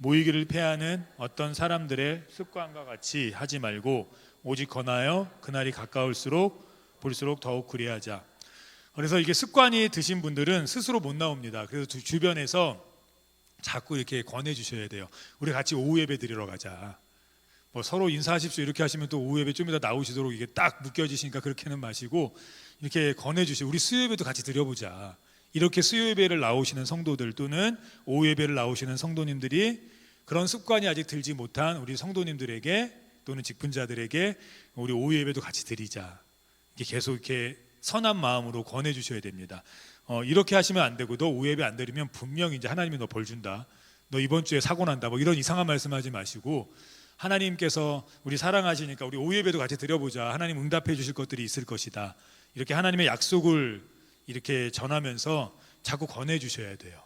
모이기를 패하는 어떤 사람들의 습관과 같이 하지 말고 오직 권하여 그날이 가까울수록 볼수록 더욱 그리하자. 그래서 이게 습관이 드신 분들은 스스로 못 나옵니다. 그래서 주변에서 자꾸 이렇게 권해 주셔야 돼요. 우리 같이 오후 예배 드리러 가자. 뭐 서로 인사하십시오 이렇게 하시면 또 오후 예배 좀 이따 나오시도록 이게 딱 묶여지시니까 그렇게는 마시고 이렇게 권해 주시고 우리 수요 예배도 같이 드려보자. 이렇게 수요 예배를 나오시는 성도들 또는 오후 예배를 나오시는 성도님들이 그런 습관이 아직 들지 못한 우리 성도님들에게 또는 직분자들에게 우리 오후 예배도 같이 드리자. 이게 계속 이렇게 선한 마음으로 권해 주셔야 됩니다. 이렇게 하시면 안 되고 너 오후 예배 안 드리면 분명히 이제 하나님이 너 벌 준다. 너 이번 주에 사고 난다. 뭐 이런 이상한 말씀하지 마시고 하나님께서 우리 사랑하시니까 우리 오후 예배도 같이 드려보자. 하나님 응답해 주실 것들이 있을 것이다. 이렇게 하나님의 약속을 이렇게 전하면서 자꾸 권해 주셔야 돼요.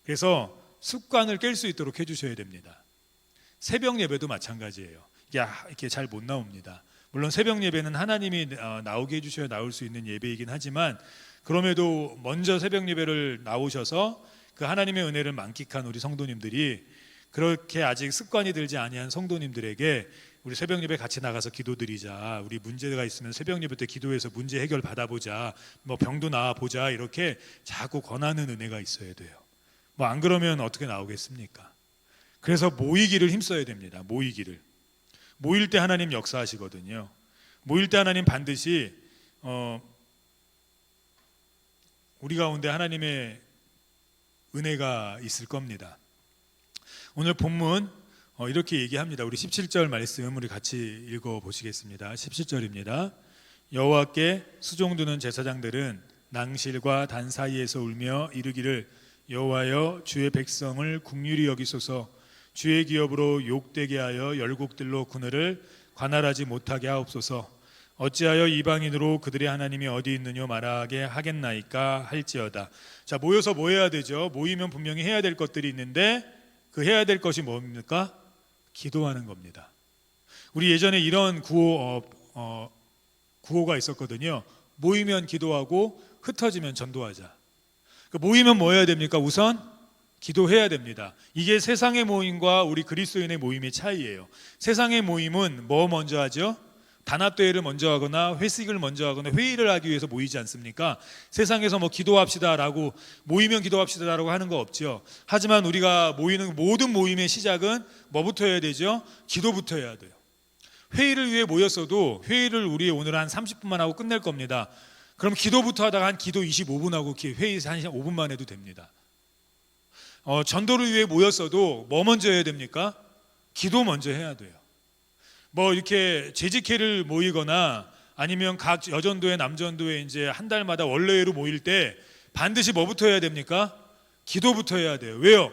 그래서 습관을 깰 수 있도록 해 주셔야 됩니다. 새벽 예배도 마찬가지예요. 이렇게 잘 못 나옵니다. 물론 새벽 예배는 하나님이 나오게 해주셔야 나올 수 있는 예배이긴 하지만 그럼에도 먼저 새벽 예배를 나오셔서 그 하나님의 은혜를 만끽한 우리 성도님들이 그렇게 아직 습관이 들지 아니한 성도님들에게 우리 새벽 예배 같이 나가서 기도드리자. 우리 문제가 있으면 새벽 예배 때 기도해서 문제 해결 받아보자. 뭐 병도 나아보자. 이렇게 자꾸 권하는 은혜가 있어야 돼요. 뭐 안 그러면 어떻게 나오겠습니까? 그래서 모이기를 힘써야 됩니다. 모일 때 하나님 역사하시거든요. 모일 때 하나님 반드시 우리 가운데 하나님의 은혜가 있을 겁니다. 오늘 본문 이렇게 얘기합니다. 우리 17절 말씀 우리 같이 읽어보시겠습니다. 17절입니다. 여호와께 수종두는 제사장들은 낭실과 단 사이에서 울며 이르기를 여호와여 주의 백성을 긍휼히 여기소서 주의 기업으로 욕되게 하여 열국들로 그늘을 관할하지 못하게 하옵소서 어찌하여 이방인으로 그들의 하나님이 어디 있느냐 말하게 하겠나이까 할지어다. 자, 모여서 뭐 해야 되죠? 모이면 분명히 해야 될 것들이 있는데 그 해야 될 것이 뭡니까? 기도하는 겁니다. 우리 예전에 이런 구호가 있었거든요. 모이면 기도하고 흩어지면 전도하자. 모이면 뭐 해야 됩니까? 우선 기도해야 됩니다. 이게 세상의 모임과 우리 그리스도인의 모임의 차이예요. 세상의 모임은 뭐 먼저 하죠? 단합대회를 먼저 하거나 회식을 먼저 하거나 회의를 하기 위해서 모이지 않습니까? 세상에서 뭐 기도합시다라고 모이면 기도합시다라고 하는 거 없죠. 하지만 우리가 모이는 모든 모임의 시작은 뭐부터 해야 되죠? 기도부터 해야 돼요. 회의를 위해 모였어도 회의를 우리 오늘 한 30분만 하고 끝낼 겁니다. 그럼 기도부터 하다가 한 기도 25분 하고 회의 한 5분만 해도 됩니다. 전도를 위해 모였어도 뭐 먼저 해야 됩니까? 기도 먼저 해야 돼요. 뭐 이렇게 재직회를 모이거나 아니면 각 여전도회 남전도회 이제 한 달마다 원래회로 모일 때 반드시 뭐부터 해야 됩니까? 기도부터 해야 돼요. 왜요?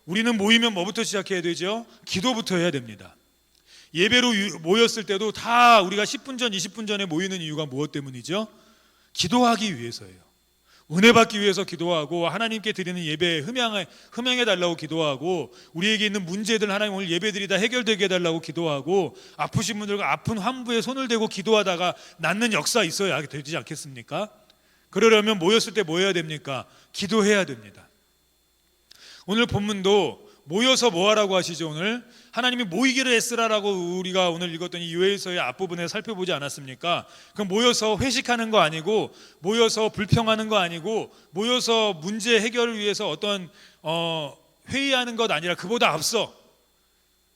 우리는 모이면 뭐부터 시작해야 되죠? 기도부터 해야 됩니다. 예배로 모였을 때도 다 우리가 10분 전 20분 전에 모이는 이유가 무엇 때문이죠? 기도하기 위해서예요. 은혜 받기 위해서 기도하고 하나님께 드리는 예배에 흠양해 달라고 기도하고 우리에게 있는 문제들 하나님 오늘 예배드리다 해결되게 해달라고 기도하고 아프신 분들과 아픈 환부에 손을 대고 기도하다가 낫는 역사 있어야 되지 않겠습니까? 그러려면 모였을 때 뭐 해야 됩니까? 기도해야 됩니다. 오늘 본문도 모여서 뭐 하라고 하시죠? 오늘 하나님이 모이기를 애쓰라라고 우리가 오늘 읽었던 이 요엘서의 앞부분에 살펴보지 않았습니까? 그럼 모여서 회식하는 거 아니고 모여서 불평하는 거 아니고 모여서 문제 해결을 위해서 어떤 회의하는 것 아니라 그보다 앞서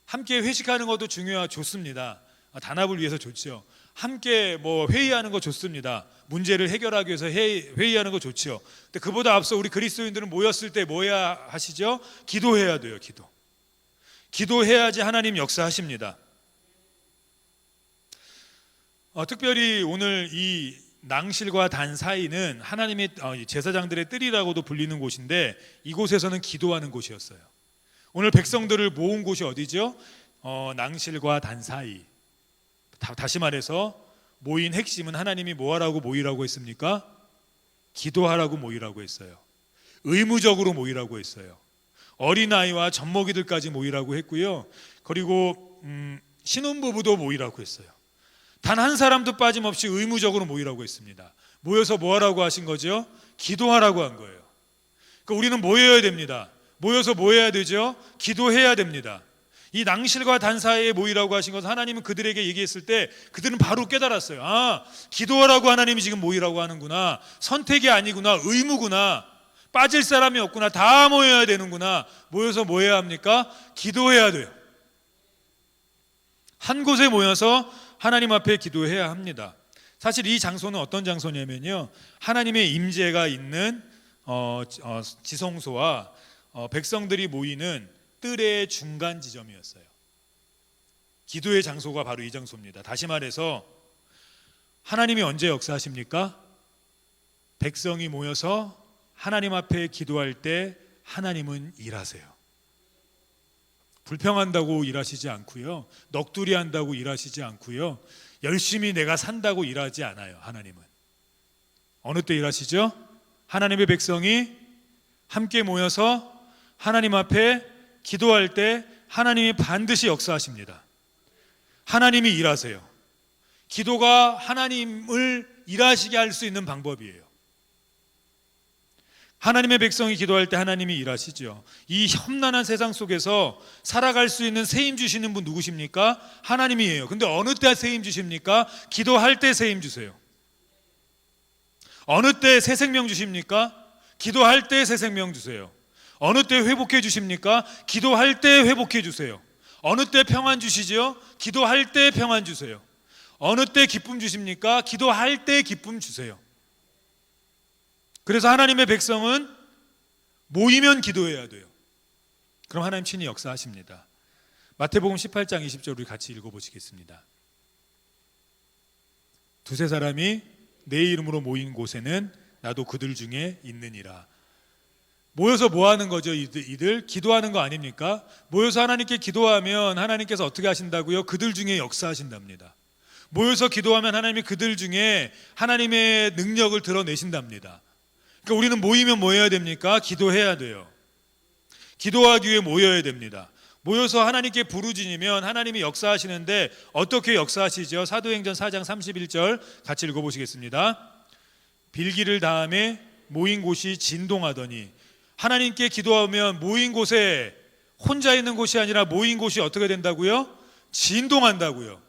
함께 회식하는 것도 좋습니다. 단합을 위해서 좋죠. 함께 뭐 회의하는 거 좋습니다. 문제를 해결하기 위해서 회의하는 거 좋죠. 근데 그보다 앞서 우리 그리스도인들은 모였을 때 뭐 해야 하시죠? 기도해야 돼요. 기도해야지 하나님 역사하십니다. 특별히 오늘 이 낭실과 단 사이는 하나님의 제사장들의 뜰이라고도 불리는 곳인데 이곳에서는 기도하는 곳이었어요. 오늘 백성들을 모은 곳이 어디죠? 낭실과 단 사이. 다시 말해서 모인 핵심은 하나님이 뭐하라고 모이라고 했습니까? 기도하라고 모이라고 했어요. 의무적으로 모이라고 했어요. 어린아이와 젖먹이들까지 모이라고 했고요. 그리고 신혼부부도 모이라고 했어요. 단 한 사람도 빠짐없이 의무적으로 모이라고 했습니다. 모여서 뭐하라고 하신 거죠? 기도하라고 한 거예요. 그러니까 우리는 모여야 됩니다. 모여서 뭐 해야 되죠? 기도해야 됩니다. 이 낭실과 단 사이에 모이라고 하신 것은 하나님은 그들에게 얘기했을 때 그들은 바로 깨달았어요. 아, 기도하라고 하나님이 지금 모이라고 하는구나. 선택이 아니구나. 의무구나. 빠질 사람이 없구나. 다 모여야 되는구나. 모여서 뭐 해야 합니까? 기도해야 돼요. 한 곳에 모여서 하나님 앞에 기도해야 합니다. 사실 이 장소는 어떤 장소냐면요, 하나님의 임재가 있는 지성소와 백성들이 모이는 뜰의 중간 지점이었어요. 기도의 장소가 바로 이 장소입니다. 다시 말해서 하나님이 언제 역사하십니까? 백성이 모여서 하나님 앞에 기도할 때 하나님은 일하세요. 불평한다고 일하시지 않고요, 넋두리 한다고 일하시지 않고요, 열심히 내가 산다고 일하지 않아요. 하나님은 어느 때 일하시죠? 하나님의 백성이 함께 모여서 하나님 앞에 기도할 때 하나님이 반드시 역사하십니다. 하나님이 일하세요. 기도가 하나님을 일하시게 할 수 있는 방법이에요. 하나님의 백성이 기도할 때 하나님이 일하시죠. 이 험난한 세상 속에서 살아갈 수 있는 세임 주시는 분 누구십니까? 하나님이에요. 근데 어느 때 세임 주십니까? 기도할 때 세임 주세요. 어느 때 새 생명 주십니까? 기도할 때 새 생명 주세요. 어느 때 회복해 주십니까? 기도할 때 회복해 주세요. 어느 때 평안 주시죠? 기도할 때 평안 주세요. 어느 때 기쁨 주십니까? 기도할 때 기쁨 주세요. 그래서 하나님의 백성은 모이면 기도해야 돼요. 그럼 하나님 친히 역사하십니다. 마태복음 18장 20절 우리 같이 읽어보시겠습니다. 두세 사람이 내 이름으로 모인 곳에는 나도 그들 중에 있느니라. 모여서 뭐 하는 거죠? 이들 기도하는 거 아닙니까? 모여서 하나님께 기도하면 하나님께서 어떻게 하신다고요? 그들 중에 역사하신답니다. 모여서 기도하면 하나님이 그들 중에 하나님의 능력을 드러내신답니다. 그러니까 우리는 모이면 뭐 해야 됩니까? 기도해야 돼요. 기도하기 위해 모여야 됩니다. 모여서 하나님께 부르짖으면 하나님이 역사하시는데 어떻게 역사하시죠? 사도행전 4장 31절 같이 읽어보시겠습니다. 빌기를 다음에 모인 곳이 진동하더니, 하나님께 기도하면 모인 곳에 혼자 있는 곳이 아니라 모인 곳이 어떻게 된다고요? 진동한다고요.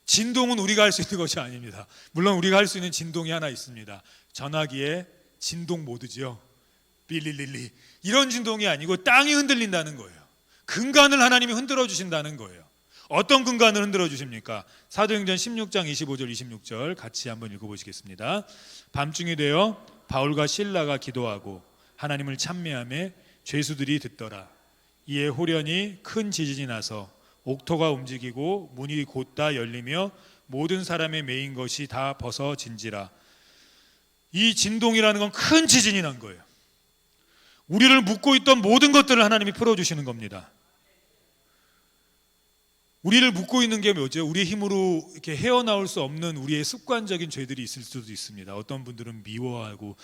진동은 우리가 할 수 있는 것이 아닙니다. 물론 우리가 할 수 있는 진동이 하나 있습니다. 전화기에 진동 모드죠. 빌릴릴리 이런 진동이 아니고 땅이 흔들린다는 거예요. 근간을 하나님이 흔들어 주신다는 거예요. 어떤 근간을 흔들어 주십니까? 사도행전 16장 25절 26절 같이 한번 읽어보시겠습니다. 밤중이 되어 바울과 실라가 기도하고 하나님을 찬미하며 죄수들이 듣더라. 이에 호련히 큰 지진이 나서 옥토가 움직이고 문이 곧다 열리며 모든 사람의 매인 것이 다 벗어진지라. 이 진동이라는 건 큰 지진이 난 거예요. 우리를 묶고 있던 모든 것들을 하나님이 풀어주시는 겁니다. 우리를 묶고 있는 게 뭐죠? 우리의 힘으로 이렇게 헤어나올 수 없는 우리의 습관적인 죄들이 있을 수도 있습니다. 어떤 분들은 미워하고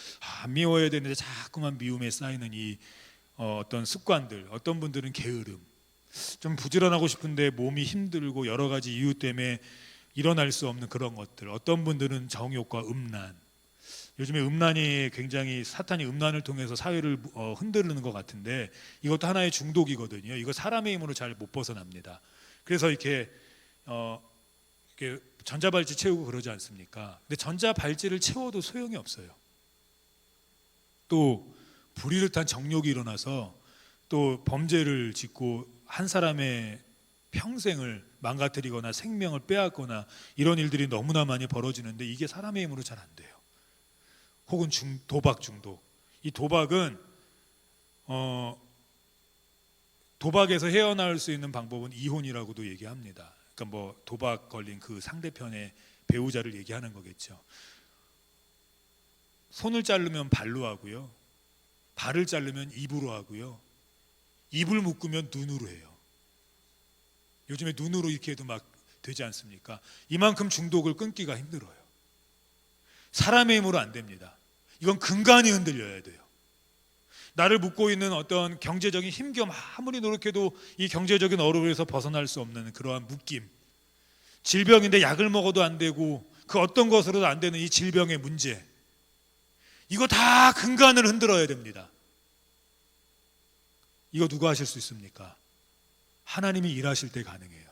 안 미워해야 되는데 자꾸만 미움에 쌓이는 이 어떤 습관들, 어떤 분들은 게으름, 좀 부지런하고 싶은데 몸이 힘들고 여러 가지 이유 때문에 일어날 수 없는 그런 것들, 어떤 분들은 정욕과 음란. 요즘에 음란이 굉장히, 사탄이 음란을 통해서 사회를 흔들는 것 같은데 이것도 하나의 중독이거든요. 이거 사람의 힘으로 잘 못 벗어납니다. 그래서 이렇게 전자발찌 채우고 그러지 않습니까? 근데 전자발찌를 채워도 소용이 없어요. 또 불의를 탄 정욕이 일어나서 또 범죄를 짓고 한 사람의 평생을 망가뜨리거나 생명을 빼앗거나 이런 일들이 너무나 많이 벌어지는데 이게 사람의 힘으로 잘 안 돼요. 혹은 도박 중독. 이 도박은 도박에서 헤어나올 수 있는 방법은 이혼이라고도 얘기합니다. 그러니까 뭐 도박 걸린 그 상대편의 배우자를 얘기하는 거겠죠. 손을 자르면 발로 하고요, 발을 자르면 입으로 하고요, 입을 묶으면 눈으로 해요. 요즘에 눈으로 이렇게 해도 막 되지 않습니까? 이만큼 중독을 끊기가 힘들어요. 사람의 힘으로 안 됩니다. 이건 근간이 흔들려야 돼요. 나를 묶고 있는 어떤 경제적인 힘겸, 아무리 노력해도 이 경제적인 어려움에서 벗어날 수 없는 그러한 묶임, 질병인데 약을 먹어도 안 되고 그 어떤 것으로도 안 되는 이 질병의 문제, 이거 다 근간을 흔들어야 됩니다. 이거 누가 하실 수 있습니까? 하나님이 일하실 때 가능해요.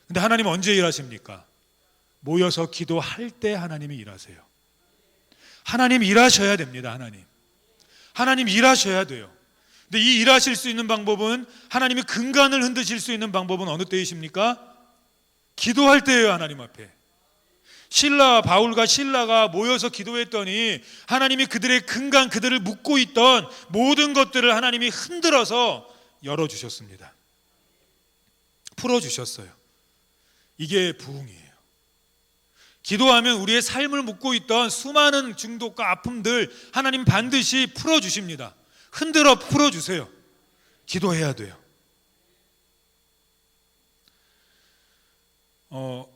근데 하나님 언제 일하십니까? 모여서 기도할 때 하나님이 일하세요. 하나님 일하셔야 됩니다. 하나님 일하셔야 돼요. 근데 이 일하실 수 있는 방법은, 하나님이 근간을 흔드실 수 있는 방법은 어느 때이십니까? 기도할 때예요. 하나님 앞에. 바울과 신라가 모여서 기도했더니 하나님이 그들의 근간, 그들을 묶고 있던 모든 것들을 하나님이 흔들어서 열어주셨습니다. 풀어주셨어요. 이게 부흥이에요. 기도하면 우리의 삶을 묶고 있던 수많은 중독과 아픔들 하나님 반드시 풀어주십니다. 흔들어 풀어주세요. 기도해야 돼요.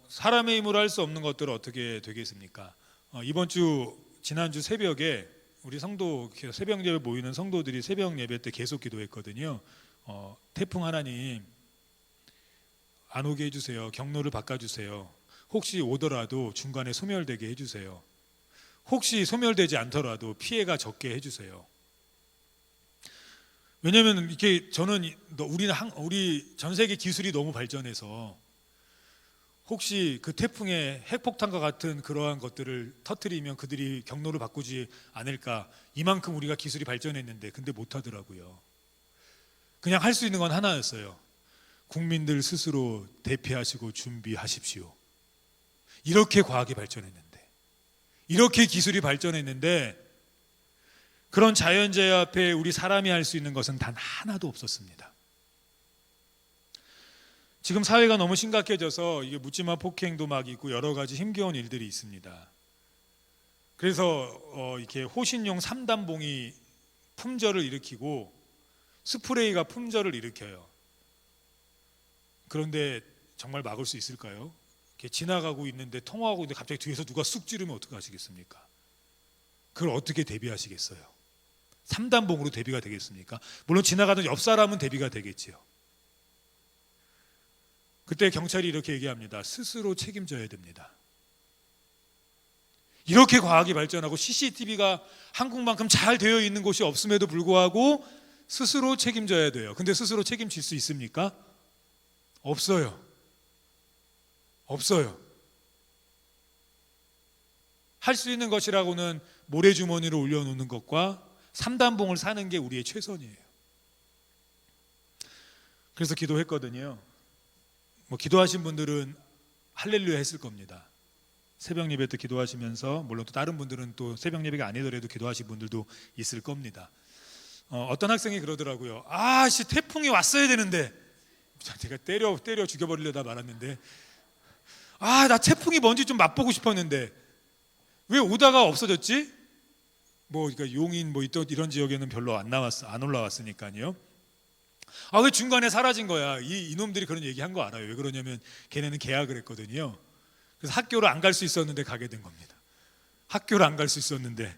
사람의 힘으로 할 수 없는 것들은 어떻게 되겠습니까? 지난주 새벽에 우리 성도 새벽 예배 모이는 성도들이 새벽 예배 때 계속 기도했거든요. 태풍 하나님 안 오게 해주세요. 경로를 바꿔주세요. 혹시 오더라도 중간에 소멸되게 해주세요. 혹시 소멸되지 않더라도 피해가 적게 해주세요. 왜냐하면 이렇게 저는 우리 전 세계 기술이 너무 발전해서 혹시 그 태풍에 핵폭탄과 같은 그러한 것들을 터뜨리면 그들이 경로를 바꾸지 않을까, 이만큼 우리가 기술이 발전했는데 근데 못하더라고요. 그냥 할 수 있는 건 하나였어요. 국민들 스스로 대피하시고 준비하십시오. 이렇게 과학이 발전했는데, 이렇게 기술이 발전했는데 그런 자연재해 앞에 우리 사람이 할 수 있는 것은 단 하나도 없었습니다. 지금 사회가 너무 심각해져서 이게 묻지마 폭행도 막 있고 여러 가지 힘겨운 일들이 있습니다. 그래서 이렇게 호신용 3단봉이 품절을 일으키고 스프레이가 품절을 일으켜요. 그런데 정말 막을 수 있을까요? 이렇게 지나가고 있는데, 통화하고 있는데 갑자기 뒤에서 누가 쑥 찌르면 어떡하시겠습니까? 그걸 어떻게 대비하시겠어요? 3단봉으로 대비가 되겠습니까? 물론 지나가던 옆 사람은 대비가 되겠지요. 그때 경찰이 이렇게 얘기합니다. 스스로 책임져야 됩니다. 이렇게 과학이 발전하고 CCTV가 한국만큼 잘 되어 있는 곳이 없음에도 불구하고 스스로 책임져야 돼요. 근데 스스로 책임질 수 있습니까? 없어요. 할 수 있는 것이라고는 모래주머니를 올려놓는 것과 3단봉을 사는 게 우리의 최선이에요. 그래서 기도했거든요. 기도하신 분들은 할렐루야 했을 겁니다. 새벽 예배 때 기도하시면서, 물론 또 다른 분들은 또 새벽 예배가 아니더라도 기도하신 분들도 있을 겁니다. 어떤 학생이 그러더라고요. 태풍이 왔어야 되는데, 제가 때려 죽여버리려다 말았는데, 나 태풍이 뭔지 좀 맛보고 싶었는데 왜 오다가 없어졌지? 그러니까 용인 이런 지역에는 별로 안 올라왔으니까요. 왜 중간에 사라진 거야? 이놈들이 그런 얘기한 거 알아요. 왜 그러냐면 걔네는 계약을 했거든요. 그래서 학교를 안 갈 수 있었는데 가게 된 겁니다. 학교를 안 갈 수 있었는데,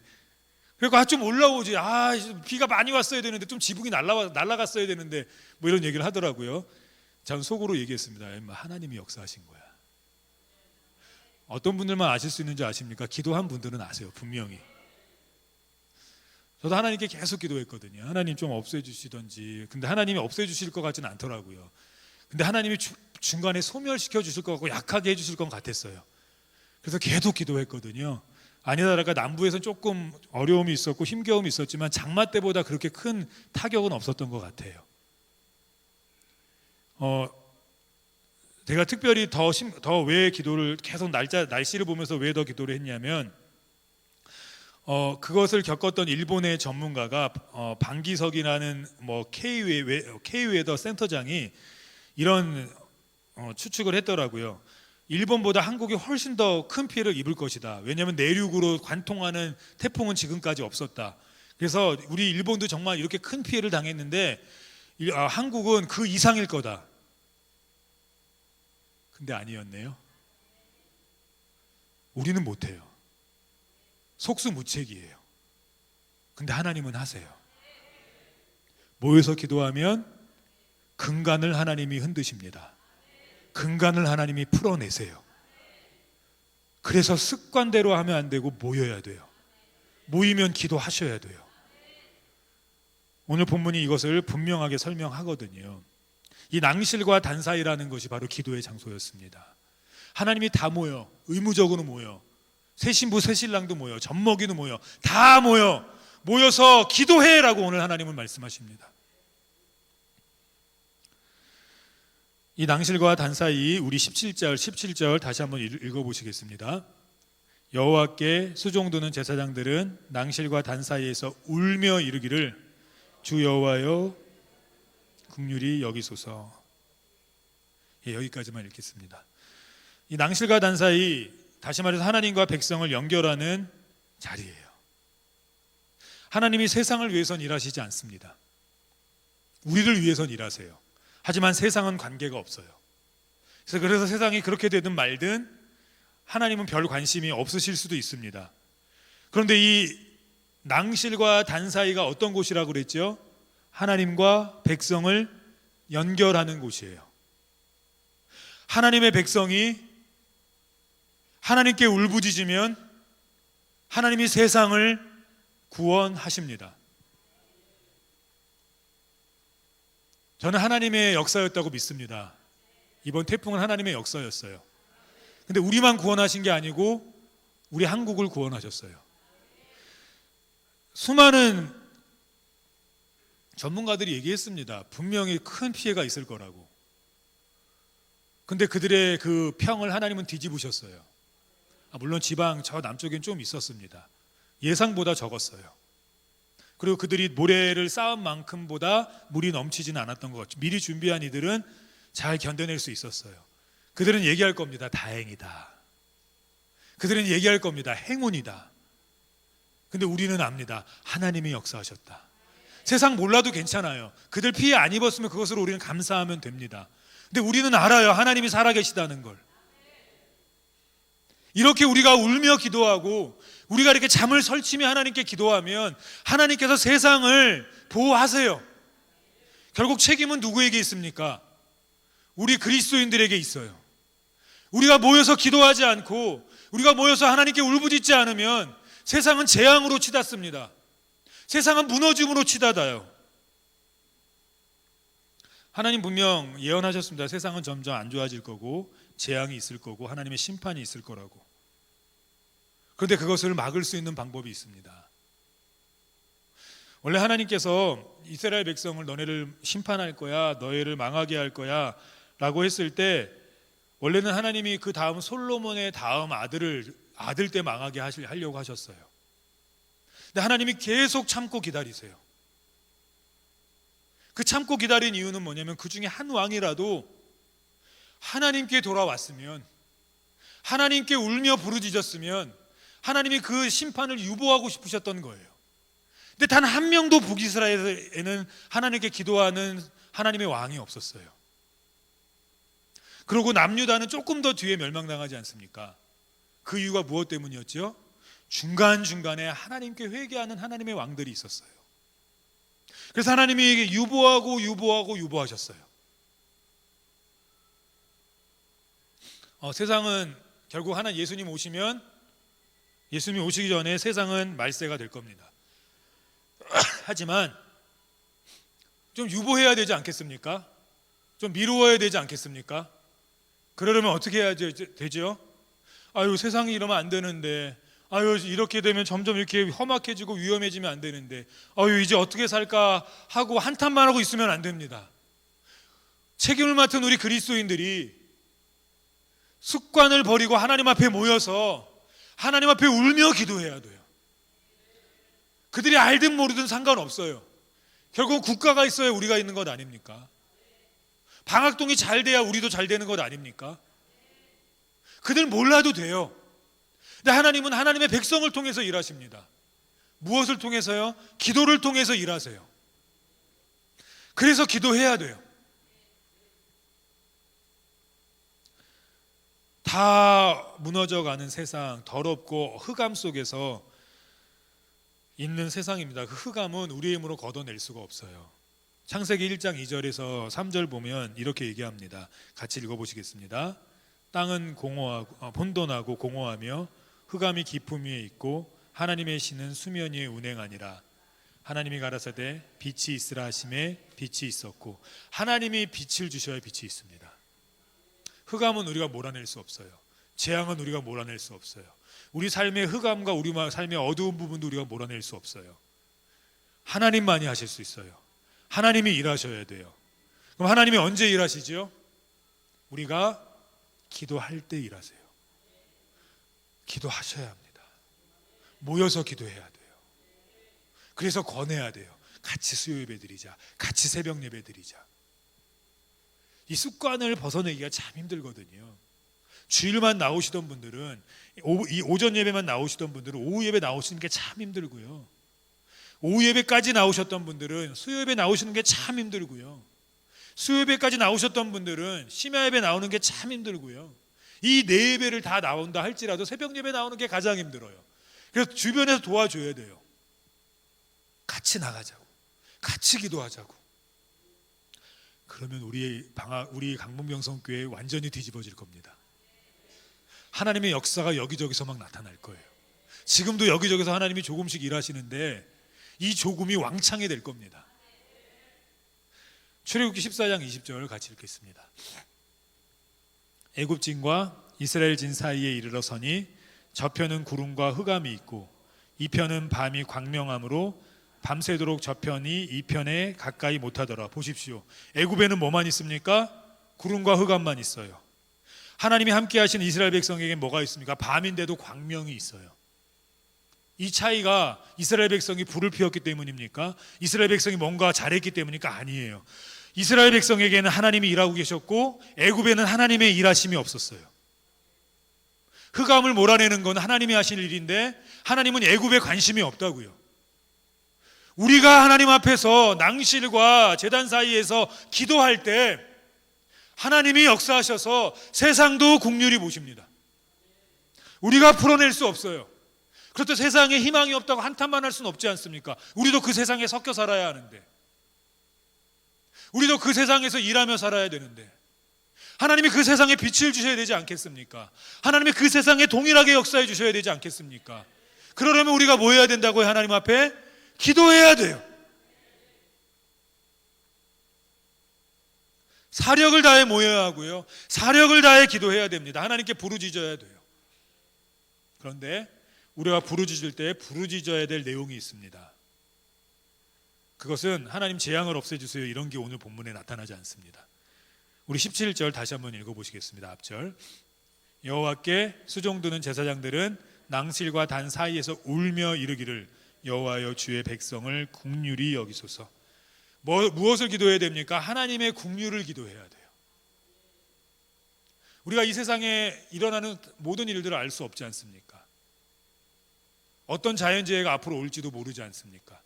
그러니까 좀 올라오지. 비가 많이 왔어야 되는데, 좀 지붕이 날아갔어야 되는데, 이런 얘기를 하더라고요. 저는 속으로 얘기했습니다. 하나님이 역사하신 거야. 어떤 분들만 아실 수 있는지 아십니까? 기도한 분들은 아세요, 분명히. 저도 하나님께 계속 기도했거든요. 하나님 좀 없애주시던지. 근데 하나님이 없애주실 것 같지는 않더라고요. 근데 하나님이 중간에 소멸시켜 주실 것 같고 약하게 해주실 것 같았어요. 그래서 계속 기도했거든요. 아니다라가 남부에서 조금 어려움이 있었고 힘겨움이 있었지만 장마 때보다 그렇게 큰 타격은 없었던 것 같아요. 제가 특별히 더 왜 기도를 계속 날씨를 보면서 왜 더 기도를 했냐면, 그것을 겪었던 일본의 전문가가 방기석이라는 K웨더 센터장이 이런 추측을 했더라고요. 일본보다 한국이 훨씬 더 큰 피해를 입을 것이다. 왜냐하면 내륙으로 관통하는 태풍은 지금까지 없었다. 그래서 우리 일본도 정말 이렇게 큰 피해를 당했는데 한국은 그 이상일 거다. 근데 아니었네요. 우리는 못해요. 속수무책이에요. 근데 하나님은 하세요. 모여서 기도하면 근간을 하나님이 흔드십니다. 근간을 하나님이 풀어내세요. 그래서 습관대로 하면 안 되고 모여야 돼요. 모이면 기도하셔야 돼요. 오늘 본문이 이것을 분명하게 설명하거든요. 이 낭실과 단사이라는 것이 바로 기도의 장소였습니다. 하나님이 다 모여, 의무적으로 모여, 새 신부 새 신랑도 모여, 젖먹이도 모여, 다 모여서 기도해라고 오늘 하나님은 말씀하십니다. 이 낭실과 단사이, 우리 17절 다시 한번 읽어보시겠습니다. 여호와께 수종드는 제사장들은 낭실과 단사이에서 울며 이르기를 주 여호와여 긍휼히 여기소서. 여기까지만 읽겠습니다. 이 낭실과 단사이, 다시 말해서 하나님과 백성을 연결하는 자리예요. 하나님이 세상을 위해서는 일하시지 않습니다. 우리를 위해서는 일하세요. 하지만 세상은 관계가 없어요. 그래서 세상이 그렇게 되든 말든 하나님은 별 관심이 없으실 수도 있습니다. 그런데 이 낭실과 단사이가 어떤 곳이라고 그랬죠? 하나님과 백성을 연결하는 곳이에요. 하나님의 백성이 하나님께 울부짖으면 하나님이 세상을 구원하십니다. 저는 하나님의 역사였다고 믿습니다. 이번 태풍은 하나님의 역사였어요. 근데 우리만 구원하신 게 아니고 우리 한국을 구원하셨어요. 수많은 전문가들이 얘기했습니다. 분명히 큰 피해가 있을 거라고. 근데 그들의 그 평을 하나님은 뒤집으셨어요. 물론 지방 저 남쪽엔 좀 있었습니다. 예상보다 적었어요. 그리고 그들이 모래를 쌓은 만큼보다 물이 넘치지는 않았던 것 같죠. 미리 준비한 이들은 잘 견뎌낼 수 있었어요. 그들은 얘기할 겁니다. 다행이다. 그들은 얘기할 겁니다. 행운이다. 근데 우리는 압니다. 하나님이 역사하셨다. 세상 몰라도 괜찮아요. 그들 피해 안 입었으면 그것을 우리는 감사하면 됩니다. 근데 우리는 알아요. 하나님이 살아계시다는 걸. 이렇게 우리가 울며 기도하고 우리가 이렇게 잠을 설치며 하나님께 기도하면 하나님께서 세상을 보호하세요. 결국 책임은 누구에게 있습니까? 우리 그리스도인들에게 있어요. 우리가 모여서 기도하지 않고 우리가 모여서 하나님께 울부짖지 않으면 세상은 재앙으로 치닫습니다. 세상은 무너짐으로 치닫아요. 하나님 분명 예언하셨습니다. 세상은 점점 안 좋아질 거고 재앙이 있을 거고 하나님의 심판이 있을 거라고. 그런데 그것을 막을 수 있는 방법이 있습니다. 원래 하나님께서 이스라엘 백성을 너네를 심판할 거야, 너희를 망하게 할 거야 라고 했을 때 원래는 하나님이 그 다음 솔로몬의 다음 아들 때 망하게 하려고 하셨어요. 근데 하나님이 계속 참고 기다리세요. 그 참고 기다린 이유는 뭐냐면 그 중에 한 왕이라도 하나님께 돌아왔으면, 하나님께 울며 부르짖었으면 하나님이 그 심판을 유보하고 싶으셨던 거예요. 근데 단 한 명도 북이스라엘에는 하나님께 기도하는 하나님의 왕이 없었어요. 그리고 남유다는 조금 더 뒤에 멸망당하지 않습니까? 그 이유가 무엇 때문이었죠? 중간중간에 하나님께 회개하는 하나님의 왕들이 있었어요. 그래서 하나님이 유보하셨어요. 세상은 결국 예수님 오시기 전에 세상은 말세가 될 겁니다. 하지만 좀 유보해야 되지 않겠습니까? 좀 미루어야 되지 않겠습니까? 그러려면 어떻게 해야 되죠? 세상이 이러면 안 되는데, 이렇게 되면 점점 이렇게 험악해지고 위험해지면 안 되는데, 이제 어떻게 살까 하고 한탄만 하고 있으면 안 됩니다. 책임을 맡은 우리 그리스도인들이 습관을 버리고 하나님 앞에 모여서 하나님 앞에 울며 기도해야 돼요. 그들이 알든 모르든 상관없어요. 결국은 국가가 있어야 우리가 있는 것 아닙니까? 방학동이 잘 돼야 우리도 잘 되는 것 아닙니까? 그들 몰라도 돼요. 근데 하나님은 하나님의 백성을 통해서 일하십니다. 무엇을 통해서요? 기도를 통해서 일하세요. 그래서 기도해야 돼요. 다 무너져가는 세상, 더럽고 흑암 속에서 있는 세상입니다. 그 흑암은 우리의 힘으로 걷어낼 수가 없어요. 창세기 1장 2절에서 3절 보면 이렇게 얘기합니다. 같이 읽어보시겠습니다. 땅은 혼돈하고 공허하며 흑암이 깊음 위에 있고 하나님의 신은 수면 위에 운행하니라. 하나님이 가라사대 빛이 있으라 하심에 빛이 있었고, 하나님이 빛을 주셔야 빛이 있습니다. 흑암은 우리가 몰아낼 수 없어요. 재앙은 우리가 몰아낼 수 없어요. 우리 삶의 흑암과 우리 삶의 어두운 부분도 우리가 몰아낼 수 없어요. 하나님만이 하실 수 있어요. 하나님이 일하셔야 돼요. 그럼 하나님이 언제 일하시죠? 우리가 기도할 때 일하세요. 기도하셔야 합니다. 모여서 기도해야 돼요. 그래서 권해야 돼요. 같이 수요 예배 드리자, 같이 새벽 예배 드리자. 이 습관을 벗어내기가 참 힘들거든요. 주일만 나오시던 분들은, 이 오전 예배만 나오시던 분들은 오후 예배 나오시는 게 참 힘들고요. 오후 예배까지 나오셨던 분들은 수요 예배 나오시는 게 참 힘들고요. 수요 예배까지 나오셨던 분들은 심야 예배 나오는 게 참 힘들고요. 이 네 예배를 다 나온다 할지라도 새벽 예배 나오는 게 가장 힘들어요. 그래서 주변에서 도와줘야 돼요. 같이 나가자고, 같이 기도하자고. 그러면 우리 강문명성교회 완전히 뒤집어질 겁니다. 하나님의 역사가 여기저기서 막 나타날 거예요. 지금도 여기저기서 하나님이 조금씩 일하시는데 이 조금이 왕창이 될 겁니다. 출애굽기 14장 20절 같이 읽겠습니다. 애굽진과 이스라엘 진 사이에 이르러 서니 저편은 구름과 흑암이 있고 이편은 밤이 광명함으로 밤새도록 저편이 이편에 가까이 못하더라. 보십시오. 애굽에는 뭐만 있습니까? 구름과 흑암만 있어요. 하나님이 함께 하신 이스라엘 백성에게 뭐가 있습니까? 밤인데도 광명이 있어요. 이 차이가 이스라엘 백성이 불을 피웠기 때문입니까? 이스라엘 백성이 뭔가 잘했기 때문입니까? 아니에요. 이스라엘 백성에게는 하나님이 일하고 계셨고 애굽에는 하나님의 일하심이 없었어요. 흑암을 몰아내는 건 하나님이 하신 일인데 하나님은 애굽에 관심이 없다고요. 우리가 하나님 앞에서 낭실과 제단 사이에서 기도할 때 하나님이 역사하셔서 세상도 긍휼히 보십니다. 우리가 풀어낼 수 없어요. 그렇다고 세상에 희망이 없다고 한탄만 할 수는 없지 않습니까? 우리도 그 세상에 섞여 살아야 하는데, 우리도 그 세상에서 일하며 살아야 되는데, 하나님이 그 세상에 빛을 주셔야 되지 않겠습니까? 하나님이 그 세상에 동일하게 역사해 주셔야 되지 않겠습니까? 그러려면 우리가 뭐 해야 된다고요? 하나님 앞에 기도해야 돼요. 사력을 다해 모여야 하고요, 사력을 다해 기도해야 됩니다. 하나님께 부르짖어야 돼요. 그런데 우리가 부르짖을 때 부르짖어야 될 내용이 있습니다. 그것은 하나님 재앙을 없애주세요 이런 게 오늘 본문에 나타나지 않습니다. 우리 17절 다시 한번 읽어보시겠습니다. 앞절. 여호와께 수종드는 제사장들은 낭실과 단 사이에서 울며 이르기를 여호와여 주의 백성을 긍휼히 여기소서. 무엇을 기도해야 됩니까? 하나님의 긍휼을 기도해야 돼요. 우리가 이 세상에 일어나는 모든 일들을 알 수 없지 않습니까? 어떤 자연재해가 앞으로 올지도 모르지 않습니까?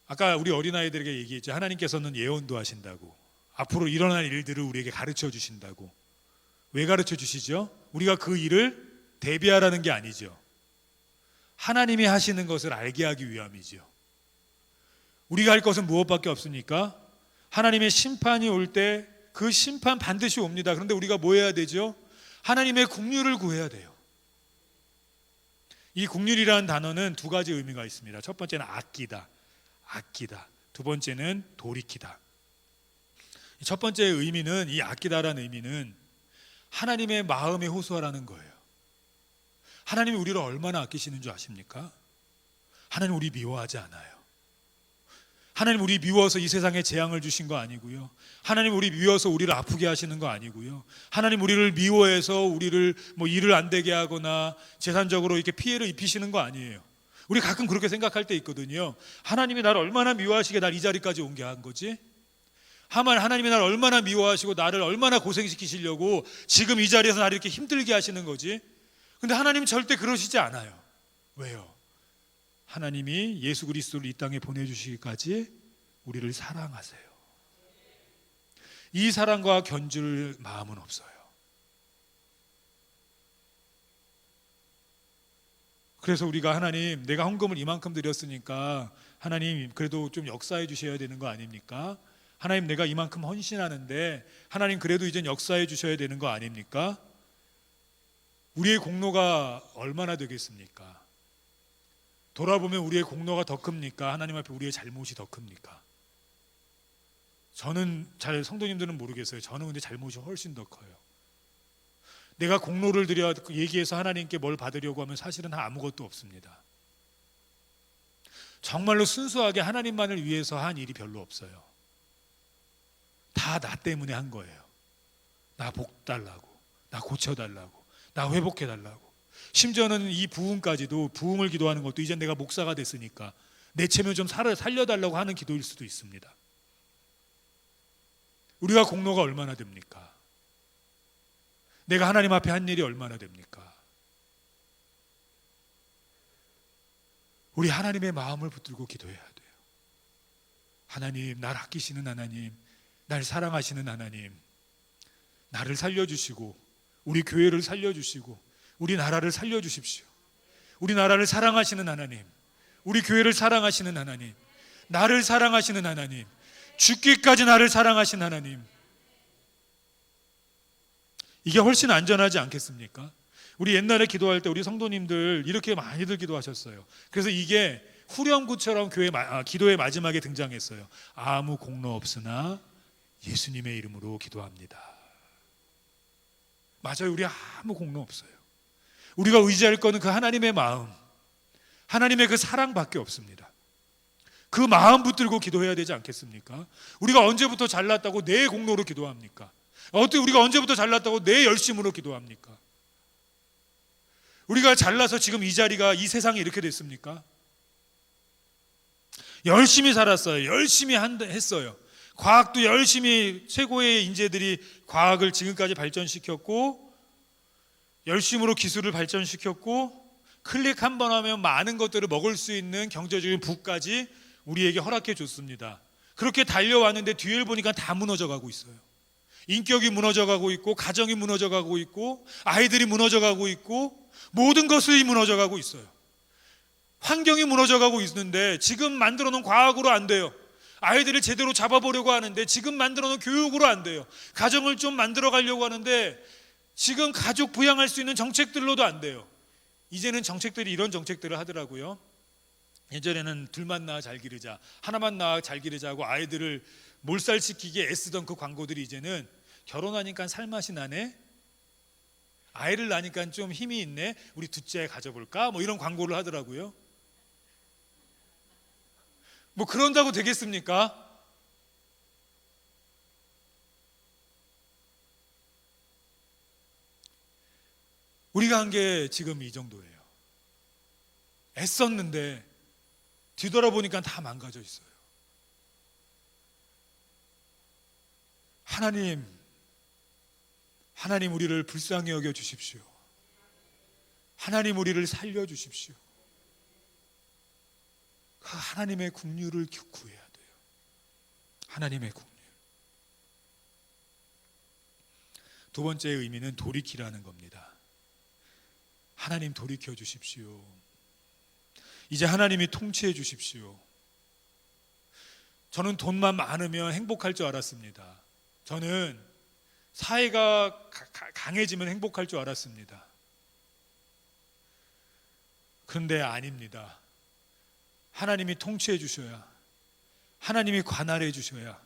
아까 우리 어린아이들에게 얘기했죠. 하나님께서는 예언도 하신다고, 앞으로 일어날 일들을 우리에게 가르쳐 주신다고. 왜 가르쳐 주시죠? 우리가 그 일을 대비하라는 게 아니죠. 하나님이 하시는 것을 알게 하기 위함이죠. 우리가 할 것은 무엇밖에 없습니까? 하나님의 심판이 올 때 그 심판 반드시 옵니다. 그런데 우리가 뭐 해야 되죠? 하나님의 긍휼을 구해야 돼요. 이 긍휼이라는 단어는 두 가지 의미가 있습니다. 첫 번째는 아끼다, 아끼다. 두 번째는 돌이키다. 첫 번째 의미는, 이 아끼다라는 의미는 하나님의 마음에 호소하라는 거예요. 하나님이 우리를 얼마나 아끼시는 줄 아십니까? 하나님 우리 미워하지 않아요. 하나님 우리 미워서 이 세상에 재앙을 주신 거 아니고요. 하나님 우리 미워서 우리를 아프게 하시는 거 아니고요. 하나님 우리를 미워해서 우리를 일을 안 되게 하거나 재산적으로 이렇게 피해를 입히시는 거 아니에요. 우리 가끔 그렇게 생각할 때 있거든요. 하나님이 나를 얼마나 미워하시게 날 이 자리까지 오게 한 거지? 하나님이 나를 얼마나 미워하시고 나를 얼마나 고생시키시려고 지금 이 자리에서 나를 이렇게 힘들게 하시는 거지? 근데 하나님은 절대 그러시지 않아요. 왜요? 하나님이 예수 그리스도를 이 땅에 보내주시기까지 우리를 사랑하세요. 이 사랑과 견줄 마음은 없어요. 그래서 우리가 하나님, 내가 헌금을 이만큼 드렸으니까 하나님 그래도 좀 역사해 주셔야 되는 거 아닙니까? 하나님 내가 이만큼 헌신하는데 하나님 그래도 이젠 역사해 주셔야 되는 거 아닙니까? 우리의 공로가 얼마나 되겠습니까? 돌아보면 우리의 공로가 더 큽니까? 하나님 앞에 우리의 잘못이 더 큽니까? 저는 잘 성도님들은 모르겠어요. 저는 근데 잘못이 훨씬 더 커요. 내가 공로를 들여 얘기해서 하나님께 뭘 받으려고 하면 사실은 아무것도 없습니다. 정말로 순수하게 하나님만을 위해서 한 일이 별로 없어요. 다 나 때문에 한 거예요. 나 복 달라고, 나 고쳐달라고, 나 회복해달라고. 심지어는 이 부흥까지도, 부흥을 기도하는 것도 이제 내가 목사가 됐으니까 내 체면 좀 살려달라고 하는 기도일 수도 있습니다. 우리가 공로가 얼마나 됩니까? 내가 하나님 앞에 한 일이 얼마나 됩니까? 우리 하나님의 마음을 붙들고 기도해야 돼요. 하나님, 날 아끼시는 하나님, 날 사랑하시는 하나님, 나를 살려주시고 우리 교회를 살려주시고 우리 나라를 살려주십시오. 우리 나라를 사랑하시는 하나님, 우리 교회를 사랑하시는 하나님, 나를 사랑하시는 하나님, 죽기까지 나를 사랑하신 하나님. 이게 훨씬 안전하지 않겠습니까? 우리 옛날에 기도할 때 우리 성도님들 이렇게 많이들 기도하셨어요. 그래서 이게 후렴구처럼 기도의 마지막에 등장했어요. 아무 공로 없으나 예수님의 이름으로 기도합니다. 맞아요. 우리 아무 공로 없어요. 우리가 의지할 거는 그 하나님의 마음, 하나님의 그 사랑밖에 없습니다. 그 마음 붙들고 기도해야 되지 않겠습니까? 우리가 언제부터 잘났다고 내 공로로 기도합니까? 어떻게 우리가 언제부터 잘났다고 내 열심으로 기도합니까? 우리가 잘나서 지금 이 자리가, 이 세상이 이렇게 됐습니까? 열심히 살았어요. 열심히 했어요. 과학도 열심히, 최고의 인재들이 과학을 지금까지 발전시켰고, 열심으로 기술을 발전시켰고, 클릭 한 번 하면 많은 것들을 먹을 수 있는 경제적인 부까지 우리에게 허락해 줬습니다. 그렇게 달려왔는데 뒤를 보니까 다 무너져 가고 있어요. 인격이 무너져 가고 있고, 가정이 무너져 가고 있고, 아이들이 무너져 가고 있고, 모든 것이 무너져 가고 있어요. 환경이 무너져 가고 있는데 지금 만들어 놓은 과학으로 안 돼요. 아이들을 제대로 잡아보려고 하는데 지금 만들어 놓은 교육으로 안 돼요. 가정을 좀 만들어 가려고 하는데 지금 가족 부양할 수 있는 정책들로도 안 돼요. 이제는 정책들이 이런 정책들을 하더라고요. 예전에는 둘만 낳아 잘 기르자, 하나만 낳아 잘 기르자 하고 아이들을 몰살시키기에 애쓰던 그 광고들이 이제는 결혼하니까 살맛이 나네, 아이를 낳으니까 좀 힘이 있네, 우리 둘째 가져볼까, 뭐 이런 광고를 하더라고요. 뭐 그런다고 되겠습니까? 우리가 한 게 지금 이 정도예요. 애썼는데 뒤돌아보니까 다 망가져 있어요. 하나님 우리를 불쌍히 여겨 주십시오. 하나님 우리를 살려 주십시오. 그 하나님의 긍휼을 구해야 돼요. 하나님의 긍휼. 두 번째 의미는 돌이키라는 겁니다. 하나님 돌이켜 주십시오. 이제 하나님이 통치해 주십시오. 저는 돈만 많으면 행복할 줄 알았습니다. 저는 사회가 강해지면 행복할 줄 알았습니다. 그런데 아닙니다. 하나님이 통치해 주셔야, 하나님이 관할해 주셔야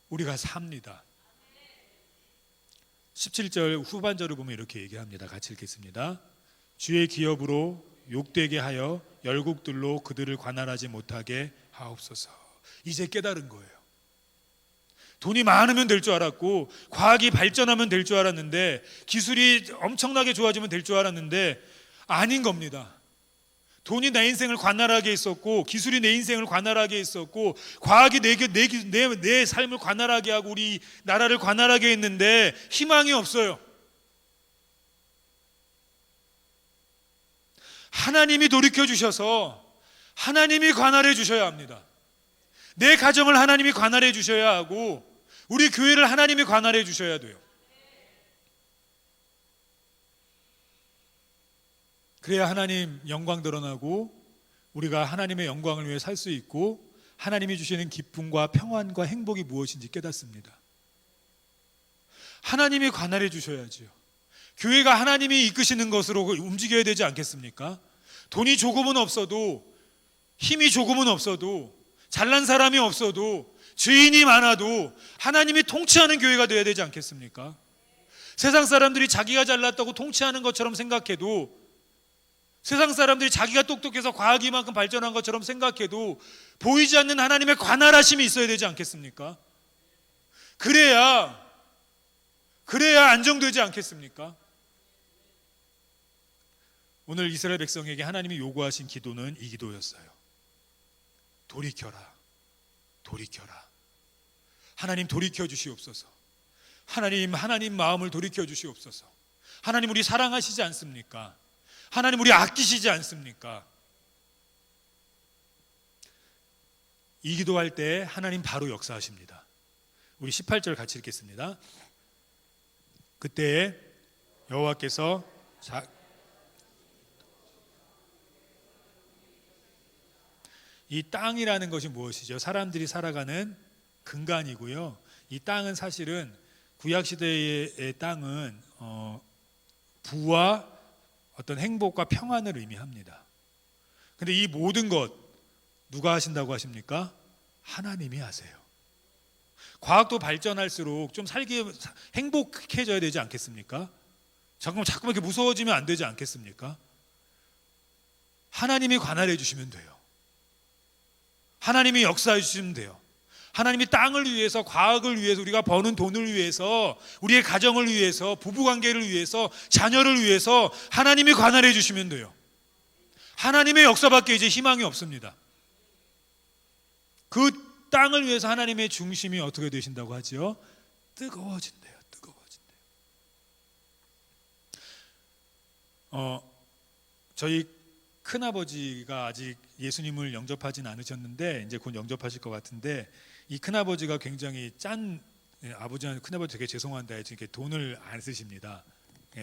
우리가 삽니다. 17절 후반절을 보면 이렇게 얘기합니다. 같이 읽겠습니다. 주의 기업으로 욕되게 하여 열국들로 그들을 관할하지 못하게 하옵소서. 이제 깨달은 거예요. 돈이 많으면 될 줄 알았고, 과학이 발전하면 될 줄 알았는데, 기술이 엄청나게 좋아지면 될 줄 알았는데 아닌 겁니다. 돈이 내 인생을 관할하게 했었고, 기술이 내 인생을 관할하게 했었고, 과학이 내 삶을 관할하게 하고 우리 나라를 관할하게 했는데 희망이 없어요. 하나님이 돌이켜 주셔서 하나님이 관할해 주셔야 합니다. 내 가정을 하나님이 관할해 주셔야 하고, 우리 교회를 하나님이 관할해 주셔야 돼요. 그래야 하나님 영광 드러나고 우리가 하나님의 영광을 위해 살 수 있고, 하나님이 주시는 기쁨과 평안과 행복이 무엇인지 깨닫습니다. 하나님이 관할해 주셔야지요. 교회가 하나님이 이끄시는 것으로 움직여야 되지 않겠습니까? 돈이 조금은 없어도, 힘이 조금은 없어도, 잘난 사람이 없어도, 주인이 많아도 하나님이 통치하는 교회가 되어야 되지 않겠습니까? 세상 사람들이 자기가 잘났다고 통치하는 것처럼 생각해도, 세상 사람들이 자기가 똑똑해서 과학이 이만큼 발전한 것처럼 생각해도 보이지 않는 하나님의 관할하심이 있어야 되지 않겠습니까? 그래야 안정되지 않겠습니까? 오늘 이스라엘 백성에게 하나님이 요구하신 기도는 이 기도였어요. 돌이켜라, 돌이켜라. 하나님 돌이켜 주시옵소서. 하나님 마음을 돌이켜 주시옵소서. 하나님 우리 사랑하시지 않습니까? 하나님 우리 아끼시지 않습니까? 이 기도할 때 하나님 바로 역사하십니다. 우리 18절 같이 읽겠습니다. 그때 여호와께서 이 땅이라는 것이 무엇이죠? 사람들이 살아가는 근간이고요. 이 땅은 사실은 구약시대의 땅은 부와 어떤 행복과 평안을 의미합니다. 그런데 이 모든 것 누가 하신다고 하십니까? 하나님이 하세요. 과학도 발전할수록 좀 행복해져야 되지 않겠습니까? 자꾸 이렇게 무서워지면 안 되지 않겠습니까? 하나님이 관할해 주시면 돼요. 하나님이 역사해 주시면 돼요. 하나님이 땅을 위해서, 과학을 위해서, 우리가 버는 돈을 위해서, 우리의 가정을 위해서, 부부관계를 위해서, 자녀를 위해서 하나님이 관할해 주시면 돼요. 하나님의 역사밖에 이제 희망이 없습니다. 그 땅을 위해서 하나님의 중심이 어떻게 되신다고 하죠? 뜨거워진대요. 뜨거워진대요. 저희 큰아버지가 아직 예수님을 영접하진 않으셨는데 이제 곧 영접하실 것 같은데, 이 큰아버지가 굉장히 아버지한테, 큰아버지 되게 죄송한데 이렇게 돈을 안 쓰십니다.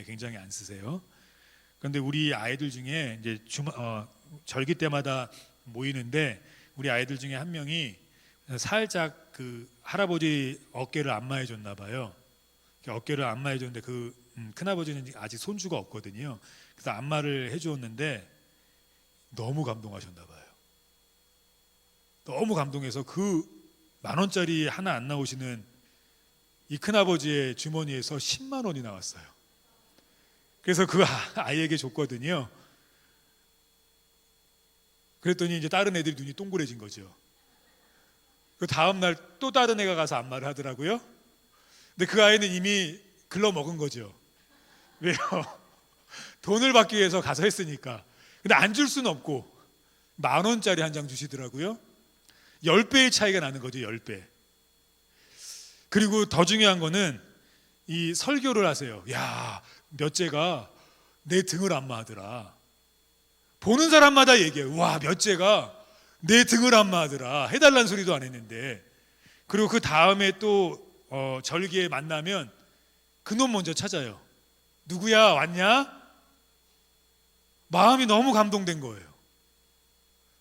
굉장히 안 쓰세요. 그런데 우리 아이들 중에 이제 절기 때마다 모이는데, 우리 아이들 중에 한 명이 살짝 그 할아버지 어깨를 안마해 줬나 봐요. 어깨를 안마해 줬는데 그 큰아버지는 아직 손주가 없거든요. 그래서 안마를 해 주었는데 너무 감동하셨나 봐요. 너무 감동해서 그 10,000원짜리 하나 안 나오시는 이 큰아버지의 주머니에서 10만 원이 나왔어요. 그래서 그 아이에게 줬거든요. 그랬더니 이제 다른 애들이 눈이 동그래진 거죠. 그 다음 날 또 다른 애가 가서 안마를 하더라고요. 근데 그 아이는 이미 글러 먹은 거죠. 왜요? 돈을 받기 위해서 가서 했으니까. 근데 안 줄 수는 없고 10,000원짜리 한 장 주시더라고요. 10배의 차이가 나는 거죠. 10배. 그리고 더 중요한 거는 이 설교를 하세요. 야, 몇째가 내 등을 안마하더라. 보는 사람마다 얘기해요. 와, 몇째가 내 등을 안마하더라. 해달라는 소리도 안 했는데. 그리고 그 다음에 또 절기에 만나면 그놈 먼저 찾아요. 누구야, 왔냐? 마음이 너무 감동된 거예요.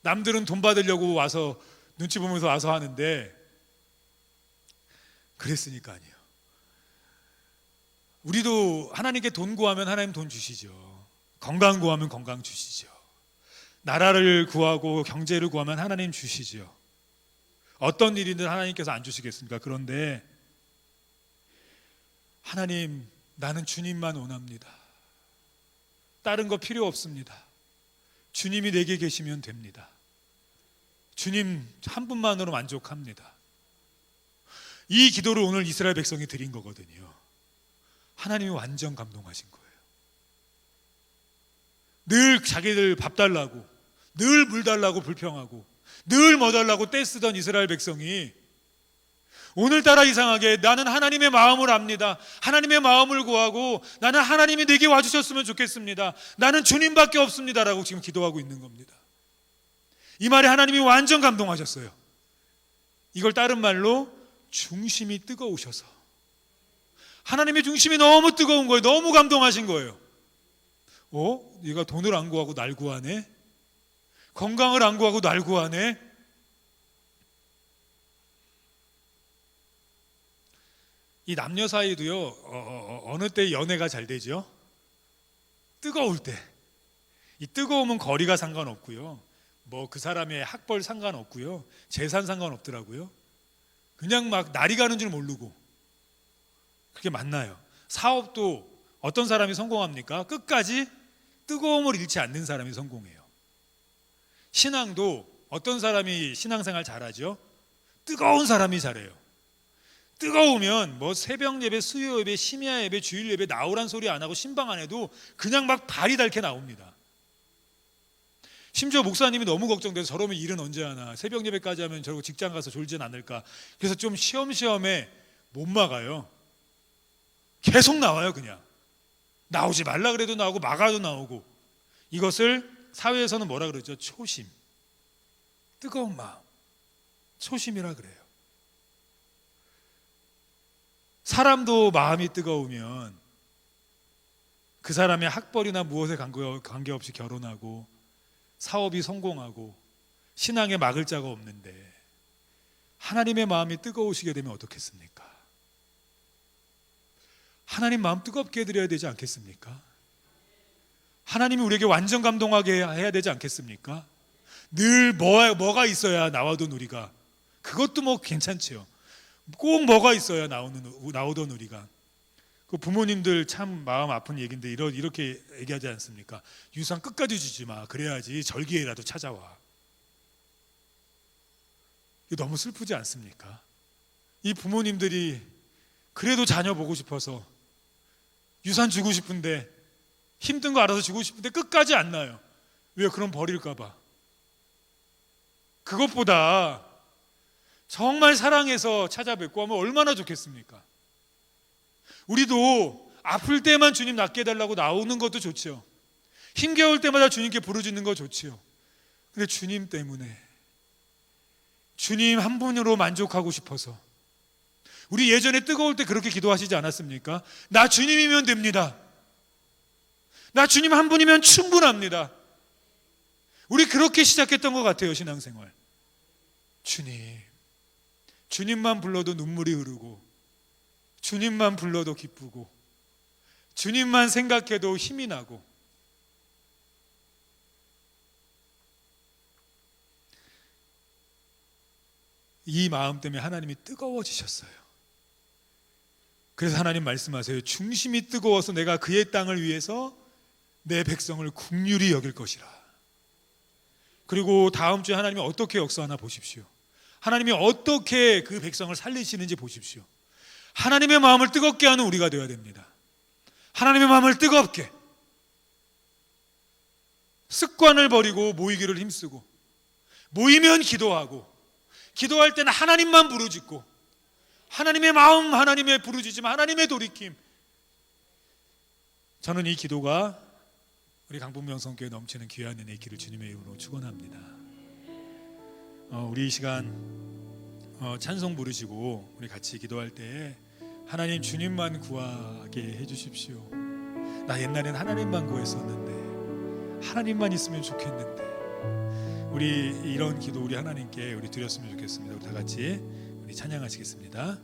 남들은 돈 받으려고 와서 눈치 보면서 와서 하는데 그랬으니까요. 우리도 하나님께 돈 구하면 하나님 돈 주시죠. 건강 구하면 건강 주시죠. 나라를 구하고 경제를 구하면 하나님 주시죠. 어떤 일이든 하나님께서 안 주시겠습니까? 그런데 하나님, 나는 주님만 원합니다. 다른 거 필요 없습니다. 주님이 내게 계시면 됩니다. 주님 한 분만으로 만족합니다. 이 기도를 오늘 이스라엘 백성이 드린 거거든요. 하나님이 완전 감동하신 거예요. 늘 자기들 밥 달라고, 늘 물 달라고 불평하고, 늘 뭐 달라고 떼쓰던 이스라엘 백성이 오늘따라 이상하게 나는 하나님의 마음을 압니다. 하나님의 마음을 구하고 나는 하나님이 내게 와주셨으면 좋겠습니다. 나는 주님밖에 없습니다라고 지금 기도하고 있는 겁니다. 이 말에 하나님이 완전 감동하셨어요. 이걸 다른 말로 중심이 뜨거우셔서, 하나님의 중심이 너무 뜨거운 거예요. 너무 감동하신 거예요. 얘가 돈을 안 구하고 날 구하네? 건강을 안 구하고 날 구하네? 이 남녀 사이도요, 어느 때 연애가 잘 되죠? 뜨거울 때. 이 뜨거움은 거리가 상관없고요, 뭐 그 사람의 학벌 상관없고요, 재산 상관없더라고요. 그냥 막 날이 가는 줄 모르고 그렇게 만나요. 사업도 어떤 사람이 성공합니까? 끝까지 뜨거움을 잃지 않는 사람이 성공해요. 신앙도 어떤 사람이 신앙생활 잘하죠? 뜨거운 사람이 잘해요. 뜨거우면 뭐 새벽 예배, 수요 예배, 심야 예배, 주일 예배 나오란 소리 안 하고 신방 안 해도 그냥 막 발이 닳게 나옵니다. 심지어 목사님이 너무 걱정돼서 저러면 일은 언제 하나, 새벽 예배까지 하면 저러고 직장 가서 졸진 않을까, 그래서 좀 시험시험에 못 막아요. 계속 나와요. 그냥 나오지 말라 그래도 나오고 막아도 나오고. 이것을 사회에서는 뭐라 그러죠? 초심, 뜨거운 마음, 초심이라 그래요. 사람도 마음이 뜨거우면 그 사람의 학벌이나 무엇에 관계없이 결혼하고 사업이 성공하고 신앙에 막을 자가 없는데, 하나님의 마음이 뜨거우시게 되면 어떻겠습니까? 하나님 마음 뜨겁게 해드려야 되지 않겠습니까? 하나님이 우리에게 완전 감동하게 해야 되지 않겠습니까? 늘 뭐가 있어야 나와도 우리가, 그것도 뭐 괜찮지요. 꼭 뭐가 있어야 나오던 우리가. 그 부모님들 참 마음 아픈 얘기인데 이렇게 얘기하지 않습니까? 유산 끝까지 주지 마, 그래야지 절기에라도 찾아와. 이거 너무 슬프지 않습니까? 이 부모님들이 그래도 자녀 보고 싶어서 유산 주고 싶은데, 힘든 거 알아서 주고 싶은데 끝까지 안 나요. 왜? 그럼 버릴까 봐. 그것보다 정말 사랑해서 찾아뵙고 하면 얼마나 좋겠습니까? 우리도 아플 때만 주님 낫게 해달라고 나오는 것도 좋지요. 힘겨울 때마다 주님께 부르짖는 거 좋지요. 근데 주님 때문에, 주님 한 분으로 만족하고 싶어서, 우리 예전에 뜨거울 때 그렇게 기도하시지 않았습니까? 나 주님이면 됩니다. 나 주님 한 분이면 충분합니다. 우리 그렇게 시작했던 것 같아요, 신앙생활. 주님만 불러도 눈물이 흐르고, 주님만 불러도 기쁘고, 주님만 생각해도 힘이 나고. 이 마음 때문에 하나님이 뜨거워지셨어요. 그래서 하나님 말씀하세요. 중심이 뜨거워서 내가 그의 땅을 위해서 내 백성을 긍휼히 여길 것이라. 그리고 다음 주에 하나님이 어떻게 역사하나 보십시오. 하나님이 어떻게 그 백성을 살리시는지 보십시오. 하나님의 마음을 뜨겁게 하는 우리가 되어야 됩니다. 하나님의 마음을 뜨겁게, 습관을 버리고 모이기를 힘쓰고, 모이면 기도하고, 기도할 때는 하나님만 부르짖고, 하나님의 마음, 하나님의 부르짖음, 하나님의 돌이킴. 저는 이 기도가 우리 강북명성교회 넘치는 귀한 은혜의 길을 주님의 이름으로 축원합니다. 우리 이 시간 찬송 부르시고 우리 같이 기도할 때에 하나님 주님만 구하게 해주십시오. 나 옛날엔 하나님만 구했었는데, 하나님만 있으면 좋겠는데. 우리 이런 기도 우리 하나님께 우리 드렸으면 좋겠습니다. 우리 다 같이 우리 찬양하시겠습니다.